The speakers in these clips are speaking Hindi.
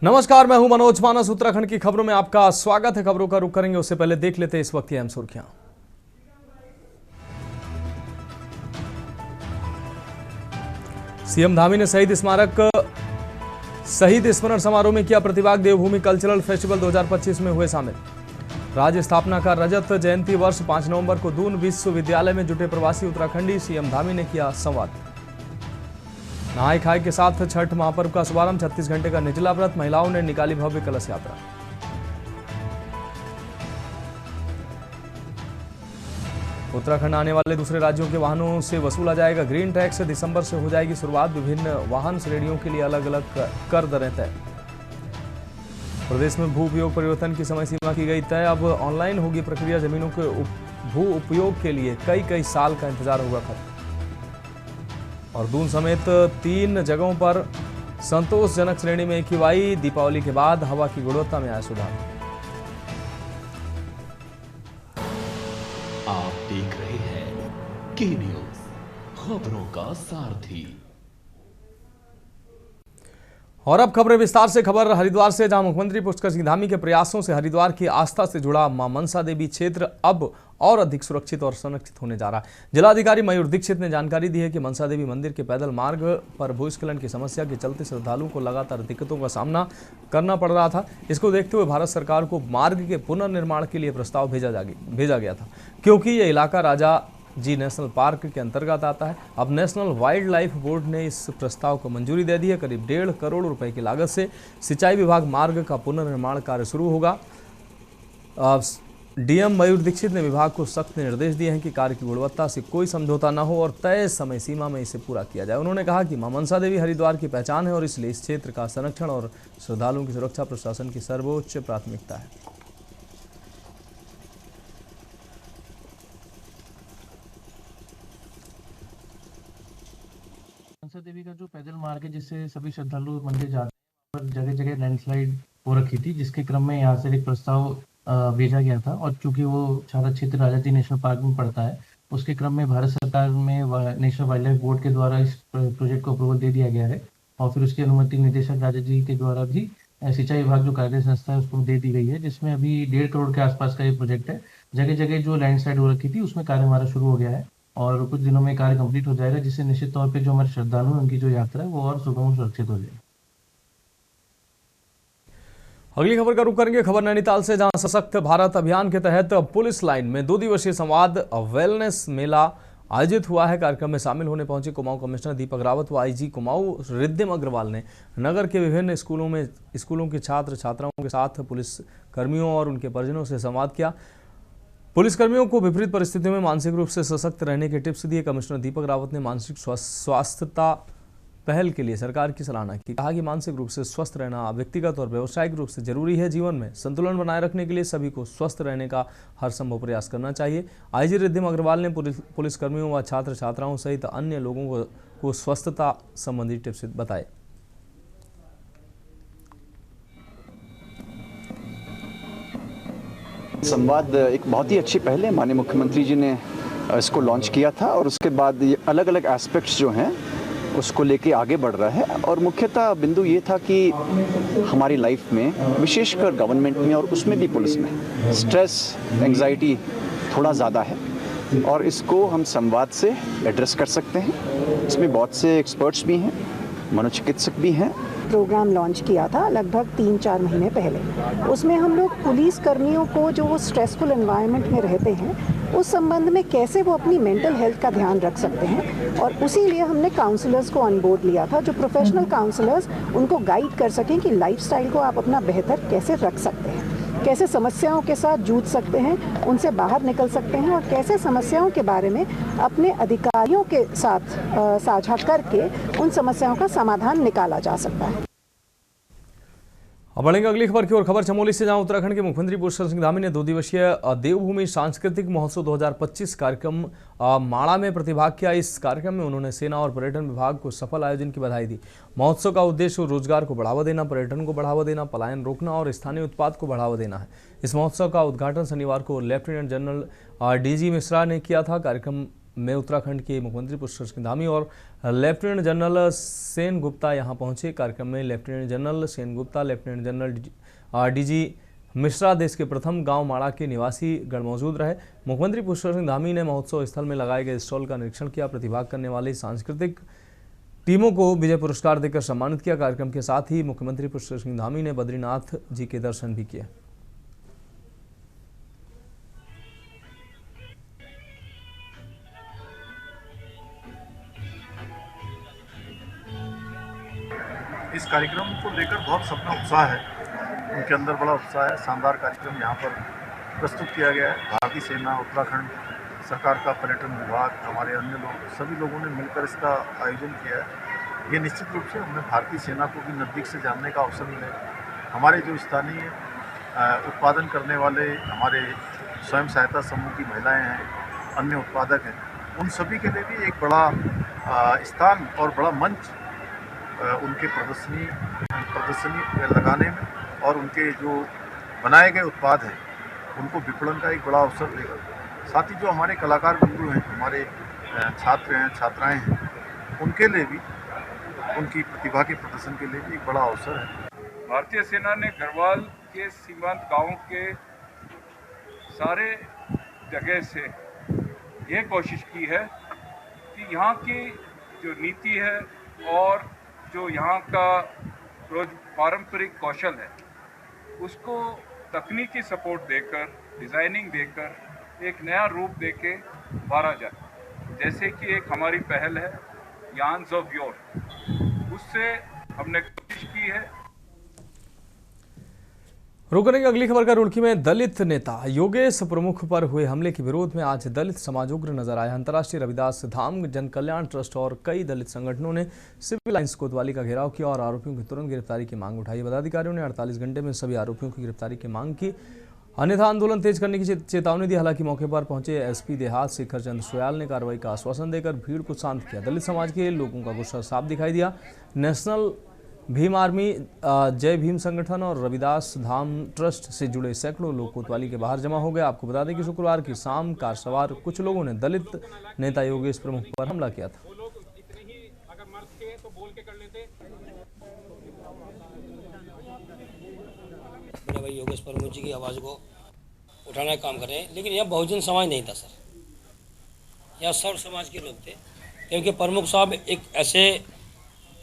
नमस्कार, मैं हूं मनोज मानस। उत्तराखंड की खबरों में आपका स्वागत है। खबरों का रुख करेंगे उससे पहले देख लेते हैं इस वक्त की अहम सुर्खियां। सीएम धामी ने शहीद स्मरण समारोह में किया प्रतिभाग। देवभूमि कल्चरल फेस्टिवल 2025 में हुए शामिल। राज्य स्थापना का रजत जयंती वर्ष 5 नवंबर को दून विश्वविद्यालय में जुटे प्रवासी उत्तराखंडी। सीएम धामी ने किया संवाद। नहाय खाए के साथ छठ महापर्व का शुभारंभ। 36 घंटे का निचला व्रत। महिलाओं ने निकाली भव्य कलश यात्रा। उत्तराखंड आने वाले दूसरे राज्यों के वाहनों से वसूला जाएगा ग्रीन टैक्स। दिसंबर से हो जाएगी शुरुआत। विभिन्न वाहन श्रेणियों के लिए अलग अलग कर दरें तय। प्रदेश में भू उपयोग परिवर्तन की समय सीमा की गई तय। अब ऑनलाइन होगी प्रक्रिया। जमीनों के भू उपयोग के लिए कई साल का इंतजार होगा खत्म। और दून समेत 3 जगहों पर संतोषजनक श्रेणी में एक्यूआई। दीपावली के बाद हवा की गुणवत्ता में आया सुधार। आप देख रहे हैं के न्यूज, खबरों का सारथी। और अब खबरें विस्तार से। खबर हरिद्वार से, जहां मुख्यमंत्री पुष्कर सिंह धामी के प्रयासों से हरिद्वार की आस्था से जुड़ा मां मनसा देवी क्षेत्र अब और अधिक सुरक्षित और संरक्षित होने जा रहा है। जिलाधिकारी मयूर दीक्षित ने जानकारी दी है कि मनसा देवी मंदिर के पैदल मार्ग पर भूस्खलन की समस्या के चलते श्रद्धालुओं को लगातार दिक्कतों का सामना करना पड़ रहा था। इसको देखते हुए भारत सरकार को मार्ग के पुनर्निर्माण के लिए प्रस्ताव भेजा गया था, क्योंकि यह इलाका राजा जी नेशनल पार्क के अंतर्गत आता है। अब नेशनल वाइल्ड लाइफ बोर्ड ने इस प्रस्ताव को मंजूरी दे दी है। करीब 1.5 करोड़ रुपए की लागत से सिंचाई विभाग मार्ग का पुनर्निर्माण कार्य शुरू होगा। डीएम मयूर दीक्षित ने विभाग को सख्त निर्देश दिए हैं कि कार्य की गुणवत्ता से कोई समझौता न हो और तय समय सीमा में इसे पूरा किया जाए। उन्होंने कहा कि मां मनसा देवी हरिद्वार की पहचान है और इसलिए इस क्षेत्र का संरक्षण और श्रद्धालुओं की सुरक्षा प्रशासन की सर्वोच्च प्राथमिकता है। मनसा देवी का जो पैदल मार्ग है जिससे सभी श्रद्धालु मंदिर जाते हैं, पर जगह जगह लैंडस्लाइड हो रखी थी, जिसके क्रम में यहाँ से एक प्रस्ताव भेजा गया था। और चूंकि वो सारा क्षेत्र राजा जी नेशनल पार्क में पड़ता है, उसके क्रम में भारत सरकार में नेशनल वाइल्ड लाइफ बोर्ड के द्वारा इस प्रोजेक्ट को अप्रूवल दे दिया गया है। और फिर उसकी अनुमति निदेशक राजा जी के द्वारा भी सिंचाई विभाग जो कार्य संस्था है उसको दे दी गई है, जिसमें अभी 1.5 करोड़ के आसपास का ये प्रोजेक्ट है। जगह जगह जो लैंडस्लाइड हो रखी थी उसमें कार्य हमारा शुरू हो गया है और कुछ दिनों में कार्य कंप्लीट हो जाएगा, जिससे निश्चित तौर पे जो हमारे श्रद्धालु हैं उनकी जो यात्रा है वो और सुगम और सुरक्षित हो जाएगी। अगली खबर का रुख करेंगे। खबर नैनीताल से, जहां सशक्त भारत अभियान के तहत पुलिस लाइन में 2 दिवसीय संवाद वेलनेस मेला आयोजित हुआ है। कार्यक्रम में शामिल होने पहुंचे कुमाऊं कमिश्नर दीपक रावत व आईजी कुमाऊं रिद्धिम अग्रवाल ने नगर के विभिन्न स्कूलों के छात्र छात्राओं के साथ पुलिस कर्मियों और उनके परिजनों से संवाद किया। पुलिसकर्मियों को विपरीत परिस्थितियों में मानसिक रूप से सशक्त रहने के टिप्स दिए। कमिश्नर दीपक रावत ने मानसिक स्वास्थ्यता पहल के लिए सरकार की सराहना की। कहा कि मानसिक रूप से स्वस्थ रहना व्यक्तिगत और व्यावसायिक रूप से जरूरी है। जीवन में संतुलन बनाए रखने के लिए सभी को स्वस्थ रहने का हर संभव प्रयास करना चाहिए। आईजी रिद्धिम अग्रवाल ने पुलिसकर्मियों व छात्र छात्राओं सहित अन्य लोगों को स्वस्थता संबंधी टिप्स बताए। संवाद एक बहुत ही अच्छी पहल है। माननीय मुख्यमंत्री जी ने इसको लॉन्च किया था और उसके बाद ये अलग अलग एस्पेक्ट्स जो हैं उसको लेके आगे बढ़ रहा है। और मुख्यतः बिंदु ये था कि हमारी लाइफ में, विशेषकर गवर्नमेंट में और उसमें भी पुलिस में, स्ट्रेस एंजाइटी थोड़ा ज़्यादा है और इसको हम संवाद से एड्रेस कर सकते हैं। इसमें बहुत से एक्सपर्ट्स भी हैं, मनोचिकित्सक भी हैं। प्रोग्राम लॉन्च किया था लगभग 3-4 महीने पहले। उसमें हम लोग पुलिस कर्मियों को जो वो स्ट्रेसफुल एनवायरनमेंट में रहते हैं उस संबंध में कैसे वो अपनी मेंटल हेल्थ का ध्यान रख सकते हैं, और उसी लिए हमने काउंसलर्स को ऑन बोर्ड लिया था, जो प्रोफेशनल काउंसलर्स उनको गाइड कर सकें कि लाइफस्टाइल को आप अपना बेहतर कैसे रख सकते हैं, कैसे समस्याओं के साथ जूझ सकते हैं, उनसे बाहर निकल सकते हैं और कैसे समस्याओं के बारे में अपने अधिकारियों के साथ साझा करके उन समस्याओं का समाधान निकाला जा सकता है। अब बढ़ेंगे अगली खबर की ओर। खबर चमोली से, जहां उत्तराखंड के मुख्यमंत्री पुष्कर सिंह धामी ने 2 दिवसीय देवभूमि सांस्कृतिक महोत्सव 2025 कार्यक्रम माणा में प्रतिभाग किया। इस कार्यक्रम में उन्होंने सेना और पर्यटन विभाग को सफल आयोजन की बधाई दी। महोत्सव का उद्देश्य रोजगार को बढ़ावा देना, पर्यटन को बढ़ावा देना, पलायन रोकना और स्थानीय उत्पाद को बढ़ावा देना है। इस महोत्सव का उद्घाटन शनिवार को लेफ्टिनेंट जनरल डीजी मिश्रा ने किया था। कार्यक्रम में उत्तराखंड के मुख्यमंत्री पुष्कर सिंह धामी और लेफ्टिनेंट जनरल सेन गुप्ता यहां पहुंचे। कार्यक्रम में lieutenant general Sen Gupta, lieutenant general DG Mishra, देश के प्रथम गांव माड़ा के निवासी गण मौजूद रहे। मुख्यमंत्री पुष्कर सिंह धामी ने महोत्सव स्थल में लगाए गए स्टॉल का निरीक्षण किया। प्रतिभाग करने वाली सांस्कृतिक टीमों को विजय पुरस्कार देकर सम्मानित किया। कार्यक्रम के साथ ही मुख्यमंत्री पुष्कर सिंह धामी ने बद्रीनाथ जी के दर्शन भी किए। इस कार्यक्रम को लेकर बहुत सबका उत्साह है, उनके अंदर बड़ा उत्साह है। शानदार कार्यक्रम यहाँ पर प्रस्तुत किया गया है। भारतीय सेना, उत्तराखंड सरकार का पर्यटन विभाग, हमारे अन्य लोग, सभी लोगों ने मिलकर इसका आयोजन किया है। ये निश्चित रूप से हमें भारतीय सेना को भी नज़दीक से जानने का अवसर मिलेगा। हमारे जो स्थानीय उत्पादन करने वाले हमारे स्वयं सहायता समूह की महिलाएँ हैं, अन्य उत्पादक हैं, उन सभी के लिए भी एक बड़ा स्थान और बड़ा मंच उनके प्रदर्शनी लगाने में और उनके जो बनाए गए उत्पाद हैं उनको विपणन का एक बड़ा अवसर देगा। साथ ही जो हमारे कलाकार बंधु हैं, हमारे छात्र हैं, छात्राएं हैं, उनके लिए भी, उनकी प्रतिभा के प्रदर्शन के लिए भी एक बड़ा अवसर है। भारतीय सेना ने गढ़वाल के सीमांत गांवों के सारे जगह से ये कोशिश की है कि यहाँ की जो नीति है और जो यहाँ का पारंपरिक कौशल है उसको तकनीकी सपोर्ट देकर, डिज़ाइनिंग देकर एक नया रूप देके उभारा जाए। जैसे कि एक हमारी पहल है यार्न्स ऑफ योर, उससे हमने कोशिश की है। रुकने की अगली खबर का रुड़की में दलित नेता योगेश प्रमुख पर हुए हमले के विरोध में आज दलित समाज उग्र नजर आया। अंतर्राष्ट्रीय रविदास धाम जन कल्याण ट्रस्ट और कई दलित संगठनों ने सिविल लाइंस कोतवाली का घेराव किया और आरोपियों की तुरंत गिरफ्तारी की मांग उठाई। पदाधिकारियों ने 48 घंटे में सभी आरोपियों की गिरफ्तारी की मांग की, अन्यथा आंदोलन तेज करने की चेतावनी दी। हालांकि मौके पर पहुंचे एसपी देहात शेखर चंद्र सोयाल ने कार्रवाई का आश्वासन देकर भीड़ को शांत किया। दलित समाज के लोगों का गुस्सा साफ दिखाई दिया। नेशनल भीम आर्मी, जय भीम संगठन और रविदास धाम ट्रस्ट से जुड़े सैकड़ों लोग कोतवाली के बाहर जमा हो गए। आपको बता दें कि शुक्रवार की शाम कार सवार कुछ लोगों ने दलित नेता योगेश प्रमुख पर हमला किया था। मेरे भाई योगेश प्रमुख जी की आवाज़ को उठाने का काम कर रहे हैं, लेकिन यह बहुजन समाज नहीं था सर, यह सर्व समाज के लोग थे। क्योंकि प्रमुख साहब एक ऐसे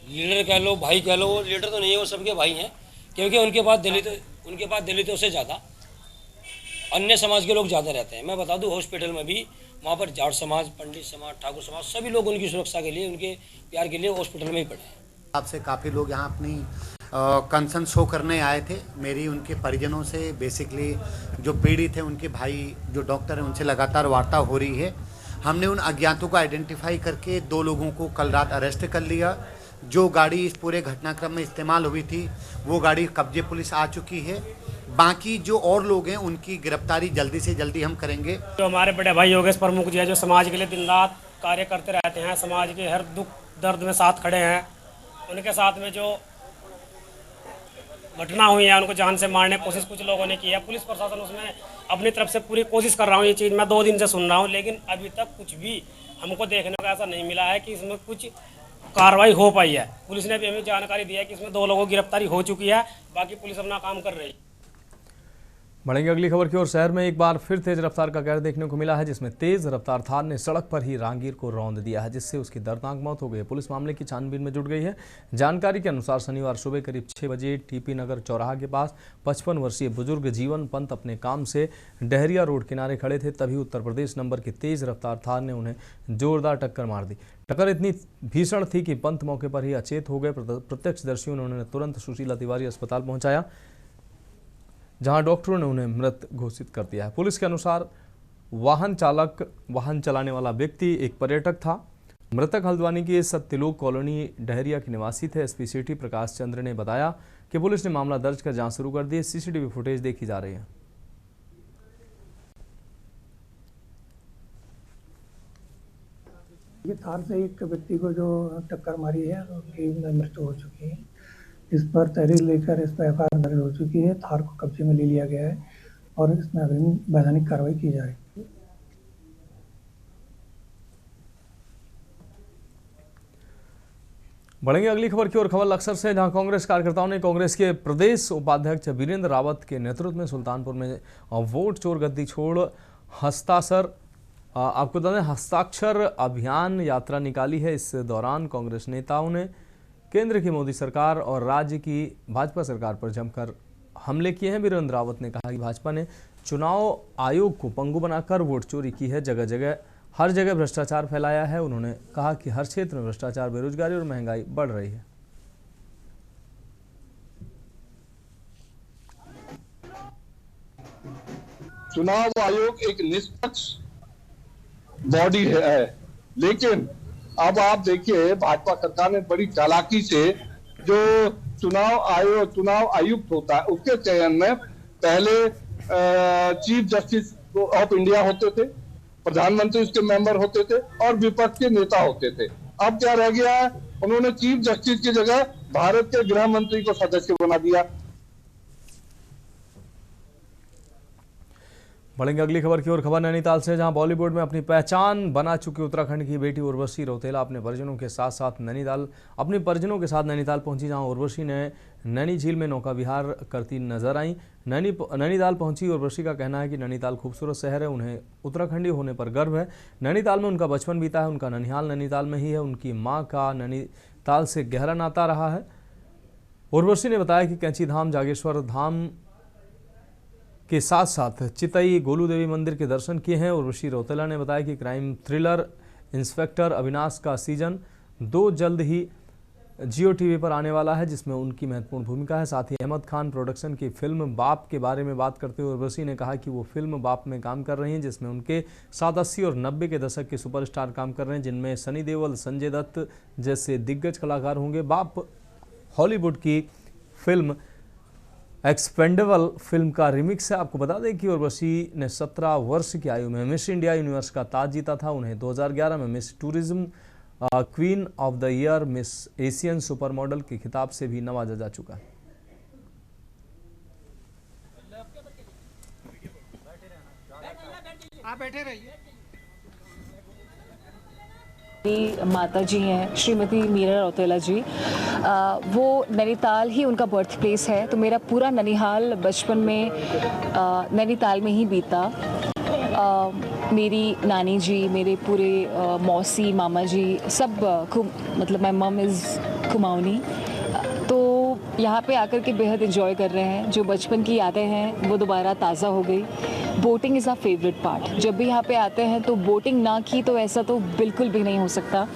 लीडर कह लो, भाई कह लो, वो लीडर तो नहीं है, वो सबके भाई हैं। क्योंकि उनके पास दलितों से ज़्यादा अन्य समाज के लोग ज़्यादा रहते हैं। मैं बता दूं, हॉस्पिटल में भी वहाँ पर जाट समाज, पंडित समाज, ठाकुर समाज, सभी लोग उनकी सुरक्षा के लिए, उनके प्यार के लिए हॉस्पिटल में ही पड़े हैं। आपसे काफ़ी लोग यहाँ अपनी कंसर्न शो करने आए थे। मेरी उनके परिजनों से, बेसिकली जो पीड़ित हैं उनके भाई जो डॉक्टर हैं, उनसे लगातार वार्ता हो रही है। हमने उन अज्ञातों को आइडेंटिफाई करके 2 लोगों को कल रात अरेस्ट कर लिया। जो गाड़ी इस पूरे घटनाक्रम में इस्तेमाल हुई थी वो गाड़ी कब्जे पुलिस आ चुकी है। बाकी जो और लोग हैं उनकी गिरफ्तारी जल्दी से जल्दी हम करेंगे। जो हमारे बड़े भाई योगेश प्रमुख जी है, जो समाज के लिए दिन रात कार्य करते रहते हैं, समाज के हर दुख दर्द में साथ खड़े हैं, उनके साथ में जो घटना हुई है उनको जान से मारने की कोशिश कुछ लोगों ने की है। पुलिस प्रशासन उसमें अपनी तरफ से पूरी कोशिश कर रहा हूँ। ये चीज़ मैं 2 दिन से सुन रहा हूँ, लेकिन अभी तक कुछ भी हमको देखने को ऐसा नहीं मिला है कि इसमें कुछ कार्रवाई हो पाई है। पुलिस ने भी हमें जानकारी दी है कि इसमें 2 लोगों की गिरफ्तारी हो चुकी है, बाकी पुलिस अपना काम कर रही है। बढ़ेंगे अगली खबर की ओर। शहर में एक बार फिर तेज रफ्तार का कहर देखने को मिला है, जिसमें तेज रफ्तार थार ने सड़क पर ही राहगीर को रौंद दिया है, जिससे उसकी दर्दनाक मौत हो गई। पुलिस मामले की छानबीन में जुट गई है। जानकारी के अनुसार शनिवार सुबह करीब 6 बजे टीपी नगर चौराहा के पास 55 वर्षीय बुजुर्ग जीवन पंत अपने काम से डहरिया रोड किनारे खड़े थे। तभी उत्तर प्रदेश नंबर की तेज रफ्तार थार ने उन्हें जोरदार टक्कर मार दी। टक्कर इतनी भीषण थी कि पंत मौके पर ही अचेत हो गए। प्रत्यक्षदर्शियों ने उन्हें तुरंत सुशीला तिवारी अस्पताल पहुंचाया, जहां डॉक्टरों ने उन्हें मृत घोषित कर दिया है। पुलिस के अनुसार वाहन चलाने वाला व्यक्ति एक पर्यटक था। मृतक हल्द्वानी की सत्यलोक कॉलोनी डहरिया के निवासी थे। एसपी सिटी प्रकाश चंद्र ने बताया कि पुलिस ने मामला दर्ज कर जांच शुरू कर दी है। सीसीटीवी फुटेज देखी जा रही है। ये थार से एक व्यक्ति को जो टक्कर मारी है उनकी मृत्यु हो चुकी है। इस पर तहरीर लेकर इस पर एफआईआर दर्ज हो चुकी है। थार को कब्जे में ले लिया गया है और इसमें अग्रिम वैधानिक कार्रवाई की जा रही है। बढ़ेंगे अगली खबर की ओर। खबर लक्सर से, जहां कांग्रेस कार्यकर्ताओं ने कांग्रेस के प्रदेश उपाध्यक्ष वीरेंद्र रावत के नेतृत्व में सुल्तानपुर में वोट चोर गद्दी छोड़ हस्ताक्षर अभियान यात्रा निकाली है। इस दौरान कांग्रेस नेताओं ने केंद्र की मोदी सरकार और राज्य की भाजपा सरकार पर जमकर हमले किए हैं। वीरेंद्र रावत ने कहा कि भाजपा ने चुनाव आयोग को पंगु बनाकर वोट चोरी की है, हर जगह भ्रष्टाचार फैलाया है। उन्होंने कहा कि हर क्षेत्र में भ्रष्टाचार, बेरोजगारी और महंगाई बढ़ रही है। चुनाव आयोग एक निष्पक्ष बॉडी है, लेकिन अब आप देखिए भाजपा सरकार ने बड़ी चालाकी से जो चुनाव आयुक्त होता है उसके चयन में पहले चीफ जस्टिस ऑफ इंडिया होते थे, प्रधानमंत्री उसके मेंबर होते थे और विपक्ष के नेता होते थे। अब क्या रह गया है, उन्होंने चीफ जस्टिस की जगह भारत के गृह मंत्री को सदस्य बना दिया। बढ़ेंगे अगली खबर की ओर। खबर नैनीताल से, जहां बॉलीवुड में अपनी पहचान बना चुकी उत्तराखंड की बेटी उर्वशी रौतेला अपने परिजनों के साथ नैनीताल पहुंची, जहां उर्वशी ने नैनी झील में नौका विहार करती नजर आई। नैनीताल पहुंची उर्वशी का कहना है कि नैनीताल खूबसूरत शहर है, उन्हें उत्तराखंडी होने पर गर्व है। नैनीताल में उनका बचपन बीता है, उनका ननिहाल नैनीताल में ही है, उनकी माँ का नैनीताल से गहरा नाता रहा है। उर्वशी ने बताया कि कैंची धाम, जागेश्वर धाम के साथ साथ चितई गोलू देवी मंदिर के दर्शन किए हैं। उर्वशी रौतेला ने बताया कि क्राइम थ्रिलर इंस्पेक्टर अविनाश का सीजन 2 जल्द ही जियो टीवी पर आने वाला है, जिसमें उनकी महत्वपूर्ण भूमिका है। साथ ही अहमद खान प्रोडक्शन की फिल्म बाप के बारे में बात करते हुए उर्वशी ने कहा कि वो फिल्म बाप में काम कर रही हैं, जिसमें उनके साथ 80 और 90 के दशक के सुपरस्टार काम कर रहे हैं, जिनमें सनी देओल, संजय दत्त जैसे दिग्गज कलाकार होंगे। बाप हॉलीवुड की फिल्म एक्सपेंडेबल फिल्म का रिमिक्स है। आपको बता दें कि उर्वशी ने 17 वर्ष की आयु में मिस इंडिया यूनिवर्स का ताज जीता था। उन्हें 2011 में miss tourism, queen of the year, miss Asian super model के खिताब से भी नवाजा जा चुका है। आप बैठे रहिए। माता जी हैं श्रीमती मीरा रौतेला जी, वो नैनीताल ही उनका बर्थ प्लेस है, तो मेरा पूरा ननिहाल बचपन में नैनीताल में ही बीता। मेरी नानी जी, मेरे पूरे मौसी, मामा जी सब मतलब माय मम इज़ कुमाऊनी, तो यहाँ पे आकर के बेहद एंजॉय कर रहे हैं। जो बचपन की यादें हैं वो दोबारा ताज़ा हो गई। Boating is our favourite part. जब भी यहाँ पे आते हैं तो बोटिंग ना की तो ऐसा तो बिल्कुल भी नहीं हो सकता।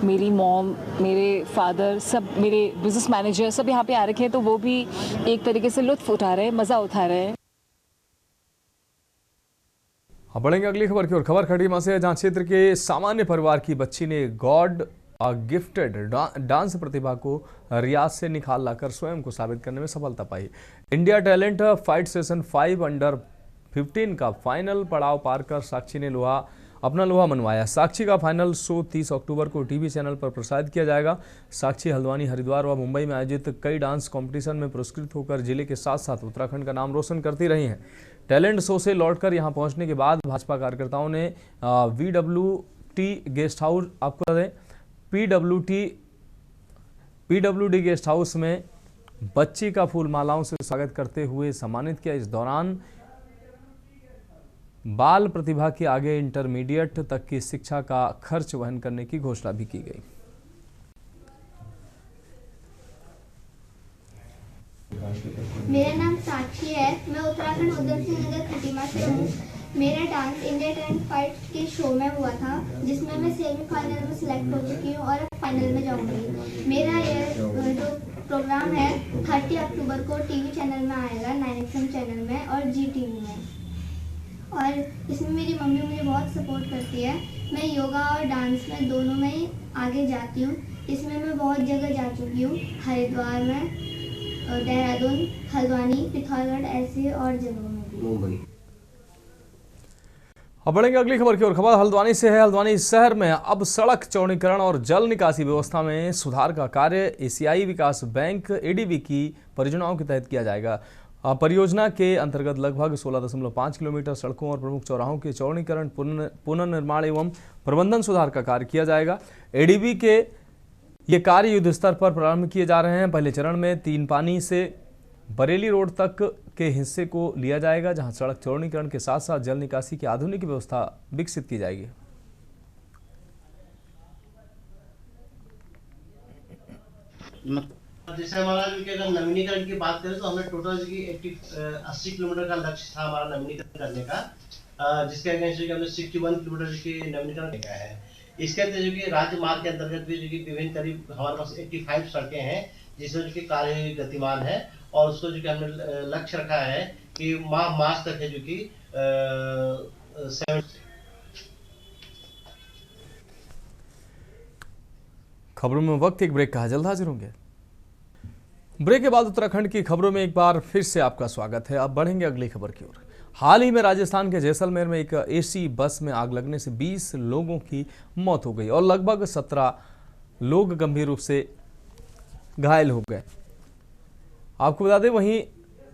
मेरी मॉम, मेरे फादर, सब मेरे बिजनेस मैनेजर सब यहाँ पे आ रखे हैं, तो वो भी एक तरीके से लुत्फ़ उठा रहे हैं, मज़ा उठा रहे हैं। अब बढ़ेंगे अगली खबर की ओर। खबर खटीमा से, जहाँ क्षेत्र के सामान्य परिवार की बच्ची ने गॉड गिफ्टेड डांस प्रतिभा को रियाज से निखार लाकर स्वयं को साबित करने में सफलता पाई। India talent fight session 5 under 15 का फाइनल पड़ाव पार कर साक्षी ने अपना लोहा मनवाया। साक्षी का फाइनल शो 30 अक्टूबर को टीवी चैनल पर प्रसारित किया जाएगा। साक्षी हल्द्वानी, हरिद्वार व मुंबई में आयोजित कई डांस कंपटीशन में पुरस्कृत होकर जिले के साथ साथ उत्तराखंड का नाम रोशन करती रही हैं। टैलेंट शो से लौटकर यहां पहुंचने के बाद भाजपा कार्यकर्ताओं ने VWT गेस्ट हाउस, आपको बता दें PWD गेस्ट हाउस में बच्ची का फूल मालाओं से स्वागत करते हुए सम्मानित किया। इस दौरान बाल प्रतिभा के आगे इंटरमीडिएट तक की शिक्षा का खर्च वहन करने की घोषणा भी की गई। मेरा नाम साक्षी है, मैं उत्तराखंड उधम सिंह नगर खटीमा से हूँ। मेरा डांस इंडिया टैलेंट फाइट के शो में हुआ था, जिसमें मैं सेमीफाइनल में सिलेक्ट हो चुकी हूँ और अब फाइनल में जाऊँगी। मेरा ये जो प्रोग्राम है 30 अक्टूबर को टीवी चैनल में आएगा, 9XM चैनल में और GTV में, और इसमें मेरी मम्मी मुझे बहुत सपोर्ट करती है। मैं योगा और डांस में दोनों में ही आगे जाती हूँ। इसमें मैं बहुत जगह जा चुकी हूँ, हरिद्वार में, देहरादून, हल्द्वानी, पिथौरागढ़, ऐसे और जगहों में भी। मुंबई। अब बढ़ेंगे अगली खबर की ओर। खबर हल्द्वानी से है। हल्द्वानी शहर में अब सड़क चौड़ीकरण और जल निकासी व्यवस्था में सुधार का कार्य एशियाई विकास बैंक ADB की परियोजनाओं के तहत किया जाएगा। परियोजना के अंतर्गत लगभग 16.5 किलोमीटर सड़कों और प्रमुख चौराहों के चौड़ीकरण, पुनर्निर्माण एवं प्रबंधन सुधार का कार्य किया जाएगा। ADB के ये कार्य युद्ध स्तर पर प्रारंभ किए जा रहे हैं। पहले चरण में 3 पानी से बरेली रोड तक के हिस्से को लिया जाएगा, जहां सड़क चौड़ीकरण के साथ साथ जल निकासी की आधुनिक व्यवस्था विकसित की जाएगी। जैसे हमारा अगर नवीनीकरण की बात करें तो हमें टोटल 80 किलोमीटर का लक्ष्य था हमारा नवीनीकरण करने का, जिसके अगेंस्ट हमने 61 किलोमीटर की नवीनीकरण किया है। इसके अंदर जो कि राज्य मार्ग के अंतर्गत भी जो कि विभिन्न करीब हमारे पास 85 सड़कें हैं जिसमें जो कि कार्य गतिमान है, और उसको जो कि हमने लक्ष्य रखा है कि मार्च तक है जो कि 7। खबरों में वक्त एक ब्रेक का है, जल्द हाजिर होंगे। ब्रेक के बाद उत्तराखंड की खबरों में एक बार फिर से आपका स्वागत है। अब बढ़ेंगे अगली खबर की ओर। हाल ही में राजस्थान के जैसलमेर में एक एसी बस में आग लगने से 20 लोगों की मौत हो गई और लगभग 17 लोग गंभीर रूप से घायल हो गए। आपको बता दें, वहीं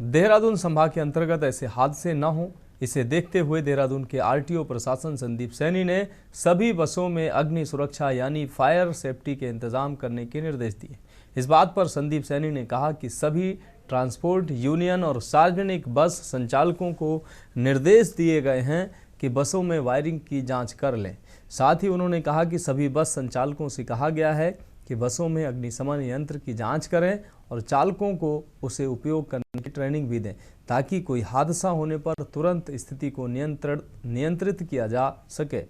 देहरादून संभाग के अंतर्गत ऐसे हादसे न हो, इसे देखते हुए देहरादून के आरटीओ प्रशासन संदीप सैनी ने सभी बसों में अग्नि सुरक्षा यानी फायर सेफ्टी के इंतजाम करने के निर्देश दिए। इस बात पर संदीप सैनी ने कहा कि सभी ट्रांसपोर्ट यूनियन और सार्वजनिक बस संचालकों को निर्देश दिए गए हैं कि बसों में वायरिंग की जांच कर लें। साथ ही उन्होंने कहा कि सभी बस संचालकों से कहा गया है कि बसों में अग्निशमन यंत्र की जांच करें और चालकों को उसे उपयोग करने की ट्रेनिंग भी दें, ताकि कोई हादसा होने पर तुरंत स्थिति को नियंत्रित किया जा सके।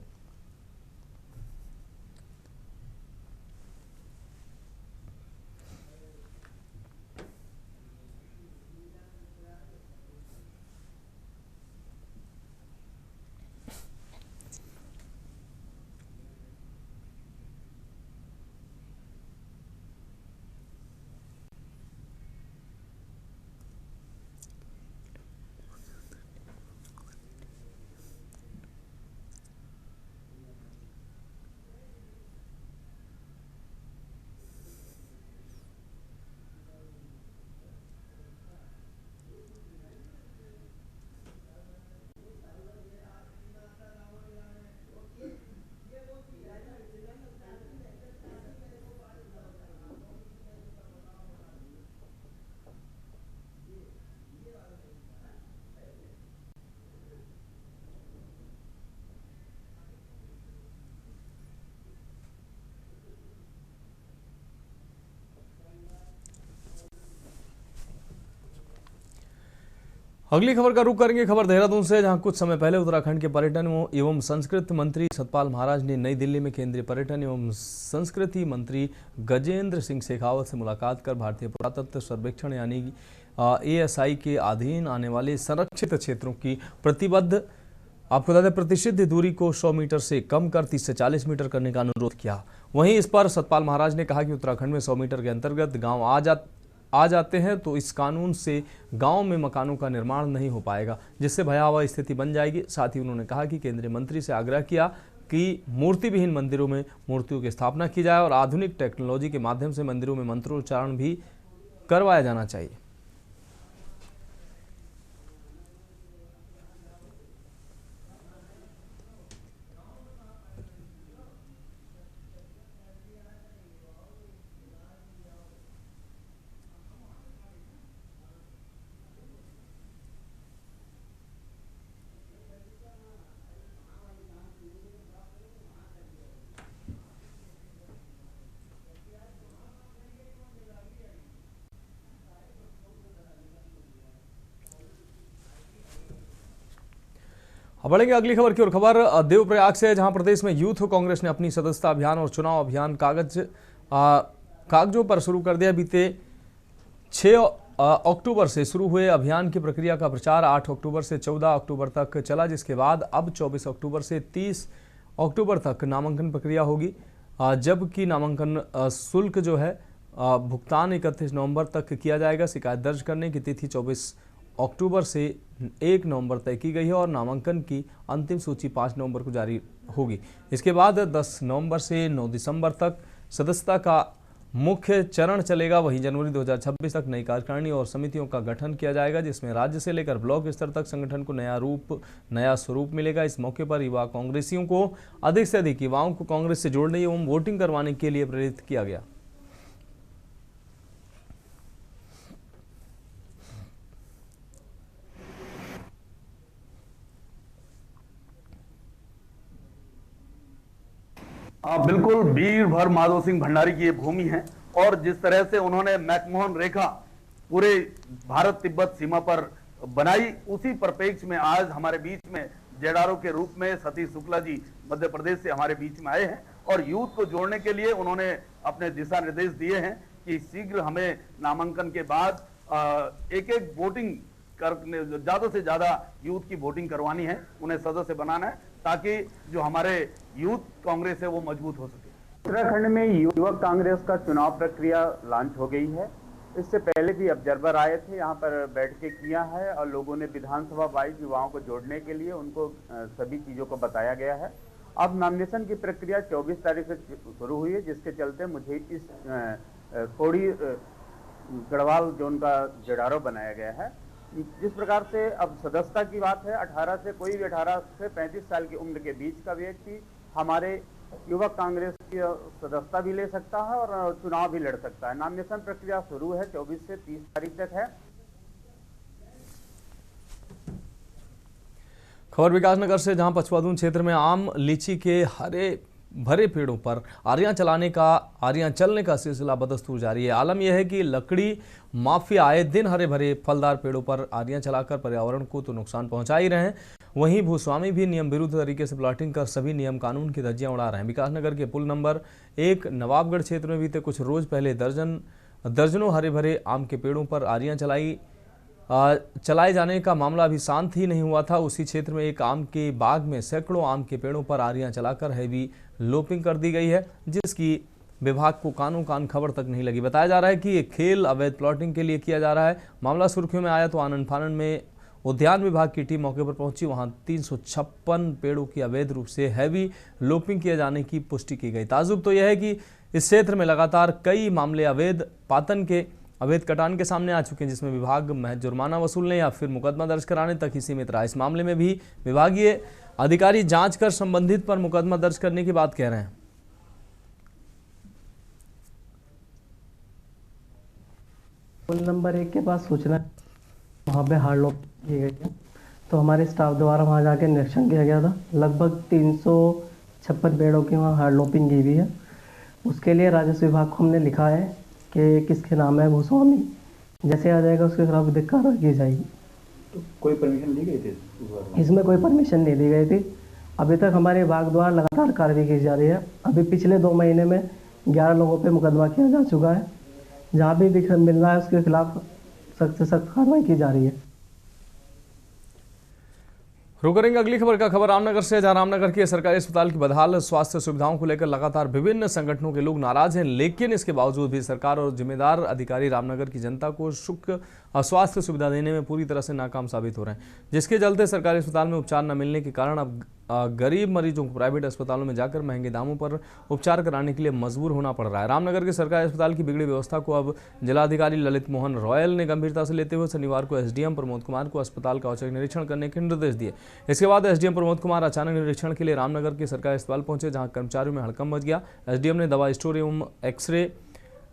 अगली खबर का रुख करेंगे खबर देहरादून से, जहां कुछ समय पहले उत्तराखंड के पर्यटन एवं संस्कृति मंत्री सतपाल महाराज ने नई दिल्ली में केंद्रीय पर्यटन एवं संस्कृति मंत्री गजेंद्र सिंह शेखावत से मुलाकात कर भारतीय पुरातत्व सर्वेक्षण यानी ASI के अधीन आने वाले संरक्षित क्षेत्रों की आपको बता दें प्रतिष्ठित दूरी को 100 मीटर से कम कर 30 से 40 मीटर करने का अनुरोध किया। वहीं इस पर सतपाल महाराज ने कहा कि उत्तराखंड में 100 मीटर के अंतर्गत गाँव आ जाते हैं तो इस कानून से गांव में मकानों का निर्माण नहीं हो पाएगा, जिससे भयावह स्थिति बन जाएगी। साथ ही उन्होंने कहा कि केंद्रीय मंत्री से आग्रह किया कि मूर्ति विहीन मंदिरों में मूर्तियों की स्थापना की जाए और आधुनिक टेक्नोलॉजी के माध्यम से मंदिरों में मंत्रोच्चारण भी करवाया जाना चाहिए। अब बढ़ेंगे अगली खबर की ओर। खबर देवप्रयाग से, जहां प्रदेश में यूथ कांग्रेस ने अपनी सदस्यता अभियान और चुनाव अभियान कागजों पर शुरू कर दिया। बीते 6 अक्टूबर से शुरू हुए अभियान की प्रक्रिया का प्रचार 8 अक्टूबर से 14 अक्टूबर तक चला, जिसके बाद अब 24 अक्टूबर से 30 अक्टूबर तक नामांकन प्रक्रिया होगी, जबकि नामांकन शुल्क जो है भुगतान 31 नवंबर तक किया जाएगा। शिकायत दर्ज करने की तिथि 24 अक्टूबर से 1 नवंबर तय की गई है और नामांकन की अंतिम सूची 5 नवंबर को जारी होगी। इसके बाद 10 नवंबर से 9 दिसंबर तक सदस्यता का मुख्य चरण चलेगा। वहीं जनवरी 2026 तक नई कार्यकारिणी और समितियों का गठन किया जाएगा, जिसमें राज्य से लेकर ब्लॉक स्तर तक संगठन को नया स्वरूप मिलेगा। इस मौके पर युवा कांग्रेसियों को अधिक से अधिक युवाओं को कांग्रेस से जोड़ने एवं वोटिंग करवाने के लिए प्रेरित किया गया। बिल्कुल वीरभर माधव सिंह भंडारी की ये भूमि है और जिस तरह से उन्होंने मैकमोहन रेखा पूरे भारत तिब्बत सीमा पर बनाई, उसी परिप्रेक्ष्य में आज हमारे बीच में जेडारो के रूप में सतीश शुक्ला जी मध्य प्रदेश से हमारे बीच में आए हैं और यूथ को जोड़ने के लिए उन्होंने अपने दिशा निर्देश दिए हैं कि शीघ्र हमें नामांकन के बाद एक वोटिंग करने, ज्यादा से ज्यादा यूथ की वोटिंग करवानी है, उन्हें सदस्य बनाना है ताकि जो हमारे यूथ कांग्रेस है वो मजबूत हो सके। उत्तराखंड में युवक कांग्रेस का चुनाव प्रक्रिया लॉन्च हो गई है। इससे पहले भी ऑब्जर्वर आए थे, यहाँ पर बैठ के किया है और लोगों ने विधानसभा वाइज युवाओं को जोड़ने के लिए उनको सभी चीज़ों को बताया गया है। अब नॉमिनेशन की प्रक्रिया 24 तारीख से शुरू हुई है, जिसके चलते मुझे इस थोड़ी गढ़वाल जोन का जेडारो बनाया गया है। जिस प्रकार से अब सदस्यता की बात है, 18 से कोई भी 18 से 35 साल की उम्र के बीच का व्यक्ति हमारे युवक कांग्रेस की सदस्यता भी ले सकता है और चुनाव भी लड़ सकता है। नामिनेशन प्रक्रिया शुरू है, 24 से 30 तारीख तक है। खबर विकासनगर से, जहां पचवादून क्षेत्र में आम लीची के हरे भरे पेड़ों पर आरियां चलने का सिलसिला बदस्तूर जारी है। आलम यह है कि लकड़ी माफिया आए दिन हरे भरे फलदार पेड़ों पर आरियां चलाकर पर्यावरण को तो नुकसान पहुंचा ही रहे हैं, वहीं भूस्वामी भी नियम विरुद्ध तरीके से प्लॉटिंग कर सभी नियम कानून की धज्जियां उड़ा रहे हैं। विकासनगर के पुल नंबर 1 नवाबगढ़ क्षेत्र में बीते कुछ रोज पहले दर्जनों हरे भरे आम के पेड़ों पर आरियां चलाए जाने का मामला अभी शांत ही नहीं हुआ था। उसी क्षेत्र में एक आम के बाग में सैकड़ों आम के पेड़ों पर आरियां चलाकर हैवी लोपिंग कर दी गई है, जिसकी विभाग को कानों कान खबर तक नहीं लगी। बताया जा रहा है कि ये खेल अवैध प्लॉटिंग के लिए किया जा रहा है। मामला सुर्खियों में आया तो आनंद फानन में उद्यान विभाग की टीम मौके पर पहुंची। वहां 356 पेड़ों की अवैध रूप से हैवी लोपिंग किए जाने की पुष्टि की गई। ताजुब तो यह है कि इस क्षेत्र में लगातार कई मामले अवैध कटान के सामने आ चुके हैं, जिसमें विभाग महज जुर्माना वसूलने या फिर मुकदमा दर्ज कराने तक ही सीमित रहा। इस मामले में भी विभागीय अधिकारी जांच कर संबंधित पर मुकदमा दर्ज करने की बात कह रहे हैं। पुल नंबर 1 के पास सूचना वहाँ पे हार्ड लॉक की गई है, तो हमारे स्टाफ द्वारा वहाँ जाके निरीक्षण किया गया था। लगभग 356 पेड़ों की वहाँ हार्ड लॉपिंग की हुई है। उसके लिए राजस्व विभाग को हमने लिखा है कि किसके नाम है भूस्वामी, जैसे आ जाएगा उसके खिलाफ विधिक कार्रवाई की जाएगी। तो कोई परमिशन दी गई थी? इसमें कोई परमिशन नहीं दी गई थी। अभी तक हमारे विभाग द्वारा लगातार कार्रवाई की जा रही है। अभी पिछले 2 महीने में 11 लोगों पे मुकदमा किया जा चुका है। जहाँ भी मिल रहा है उसके खिलाफ सख्त से सख्त कार्रवाई की जा रही है। रुक करेंगे अगली खबर का। खबर रामनगर से, जहां रामनगर के सरकारी अस्पताल की बदहाल स्वास्थ्य सुविधाओं को लेकर लगातार विभिन्न संगठनों के लोग नाराज हैं, लेकिन इसके बावजूद भी सरकार और जिम्मेदार अधिकारी रामनगर की जनता को स्वास्थ्य सुविधा देने में पूरी तरह से नाकाम साबित हो रहे हैं, जिसके चलते सरकारी अस्पताल में उपचार न मिलने के कारण अब गरीब मरीजों को प्राइवेट अस्पतालों में जाकर महंगे दामों पर उपचार कराने के लिए मजबूर होना पड़ रहा है। रामनगर के सरकारी अस्पताल की बिगड़ी व्यवस्था को अब जिलाधिकारी ललित मोहन रॉयल ने गंभीरता से लेते हुए शनिवार को एसडीएम प्रमोद कुमार को अस्पताल का औचक निरीक्षण करने के निर्देश दिए। इसके बाद एसडीएम प्रमोद कुमार अचानक निरीक्षण के लिए रामनगर के सरकारी अस्पताल पहुंचे, जहां कर्मचारियों में हड़कंप मच गया। एसडीएम ने दवा स्टोर एवं एक्सरे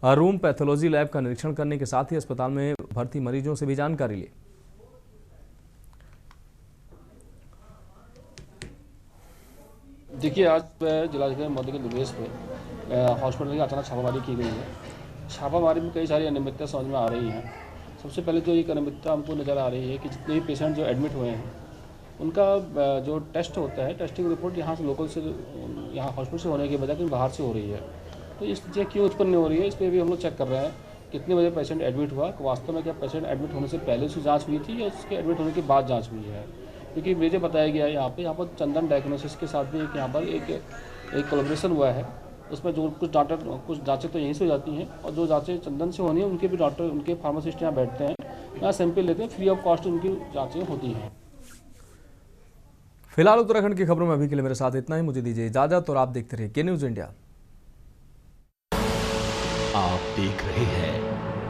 रूम, पैथोलॉजी लैब का निरीक्षण करने के साथ ही अस्पताल में भर्ती मरीजों से भी जानकारी ली। देखिए, आज जिलाधिकारी महोदय के निर्देश पे हॉस्पिटल की अचानक छापामारी की गई है। छापामारी में कई सारी अनियमितता समझ में आ रही हैं। सबसे पहले तो एक अनियमितता हमको नज़र आ रही है कि जितने भी पेशेंट जो एडमिट हुए हैं उनका जो टेस्ट होता है, टेस्टिंग रिपोर्ट यहाँ से लोकल से, यहाँ हॉस्पिटल से होने के बजाय कहीं बाहर से हो रही है। तो इस चीज़ क्यों उत्पन्न हो रही है, इस पर भी हम लोग चेक कर रहे हैं। कितने बजे पेशेंट एडमिट हुआ, वास्तव में क्या पेशेंट एडमिट होने से पहले उसकी जाँच हुई थी या उसके एडमिट होने के बाद जाँच हुई है। क्योंकि मुझे बताया गया है यहाँ पर चंदन डायग्नोसिस के साथ भी यहाँ पर एक कोलैबोरेशन हुआ है। उसमें जो कुछ जांचें तो यहीं से हो जाती हैं और जो जांचें चंदन से होनी है उनके भी डॉक्टर, उनके फार्मासिस्ट यहाँ बैठते हैं, यहाँ सैंपल लेते हैं, फ्री ऑफ कॉस्ट उनकी जाँचें होती हैं। फिलहाल उत्तराखंड की खबरों में अभी के लिए मेरे साथ इतना ही। मुझे दीजिए इजाजत और आप देखते रहिए के न्यूज़ इंडिया। आप देख रहे हैं